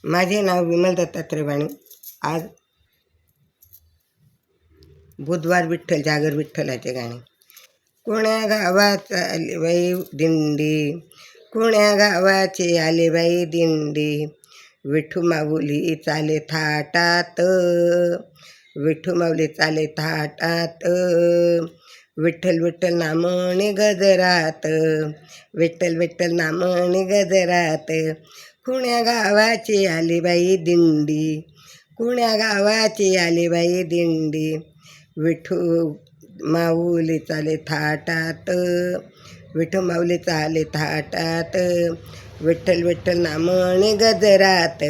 माझे नाव विमल दत्तात्रय वाणी. आज बुधवार विठ्ठल जागर विठ्ठलाचे गाणे. कोण्या गावात आली बाई दिंडी, कोण्या गावाची आली बाई दिंडी, विठू माऊली चाले थाटात, विठू माऊली चाले थाटात, विठ्ठल विठ्ठल नामणी गजरात, विठ्ठल विठ्ठल नामणी गजरात. कुण्या गावाची आली बाई दिंडी, कुण्या गावाची आली बाई दिंडी, विठू माऊली चाले थाटात, विठू माऊली चाले थाटात, विठ्ठल विठ्ठल नामणी गजरात,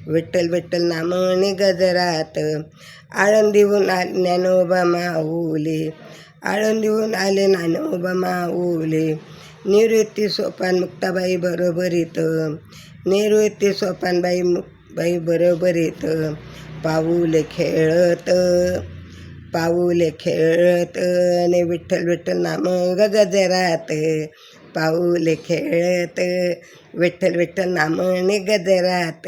विठ्ठल विठ्ठल नामणी गजरात. आळंदीहून आले ज्ञानोबा माऊली, आळंदीहून आले ज्ञानोबा माऊली, निवृत्ती सोपान मुक्ताबाई बरोबरीत, निवृत्ती सोपान बाई बरोबरीत, पाऊले खेळत, पाऊले खेळत, ने विठ्ठल विठ्ठल नाम गजरात, पाऊले खेळत, विठ्ठल विठ्ठल नामणे गजरात.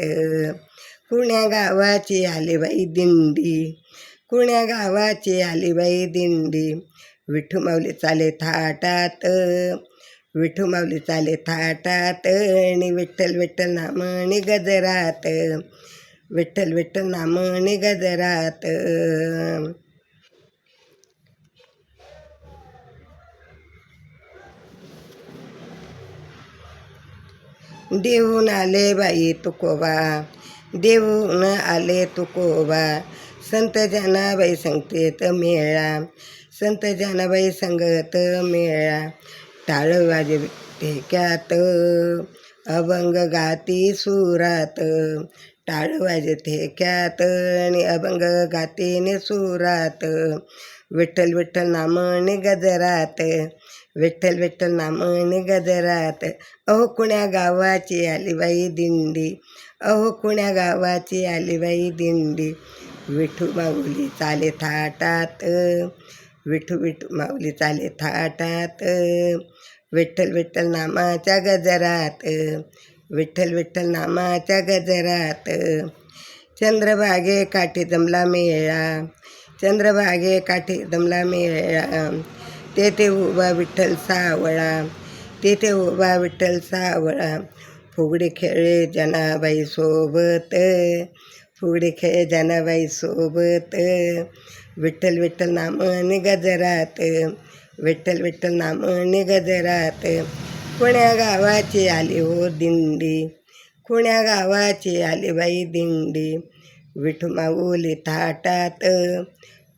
कुण्या गावाची आली बाई दिंडी, कुण्या गावाची आली बाई दिंडी, विठू माऊली चाले थाटात, विठू माऊली चाले थाटात, आणि विठ्ठल विठ्ठल नामणे गजरात, विठ्ठल विठ्ठल नामणे गजरात. देऊन आले बाई तुकोबा, देऊन आले तुकोबा, संत जनाबाई संगतीत मेळा, संत जनाबाई संगत मेळा, टाळ वाजे ठेक्यात, अभंग गाती सुरात, टाळ वाजे ठेक्यात, आणि अभंग गातीने सुरात, विठ्ठल विठ्ठल नामणे गजरात, विठ्ठल विठ्ठल नामणे गजरात. अहो कुण्या गावाची आली बाई दिंडी, अहो कुण्या गावाची आली बाई दिंडी, विठू माऊली चाले थाटात, विठू विठू माऊली चाले थाटात, विठ्ठल विठ्ठल नामाच्या गजरात, विठ्ठल विठ्ठल नामाच्या गजरात. चंद्रभागे काठी जमला मेळा, चंद्रभागे काठी जमला मेळा, तेथे उभा विठ्ठल सावळा, तेथे उभा विठ्ठल सावळा, फुगडी खेळे जनाबाई सोबत, फुगडी खेळे जनाबाई सोबत, विठ्ठल विठ्ठल नामणे गजरात, विठ्ठल विठ्ठल नामणे गजरात. कुण्या गावाची आली हो दिंडी, कुण्या गावाची आली बाई दिंडी, विठू माऊली थाटात,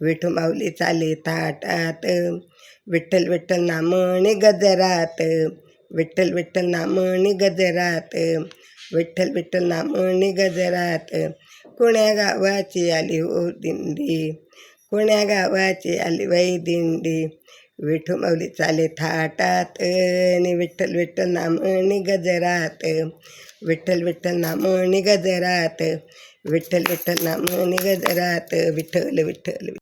विठू माऊली चाले थाटात, विठ्ठल विठ्ठल नामणे गजरात, विठ्ठल विठ्ठल नामणे गजरात, विठ्ठल विठ्ठल नामणे गजरात. कुण्या गावाची आली हो दिंडी, कुण्या गावाची आली बाई दिंडी, विठू माऊली चाले थाटात, आणि विठ्ठल विठ्ठल नामणे गजरात, विठ्ठल विठ्ठल नामणे गजरात, विठ्ठल विठ्ठल नामणे गजरात. विठ्ठल विठ्ठल.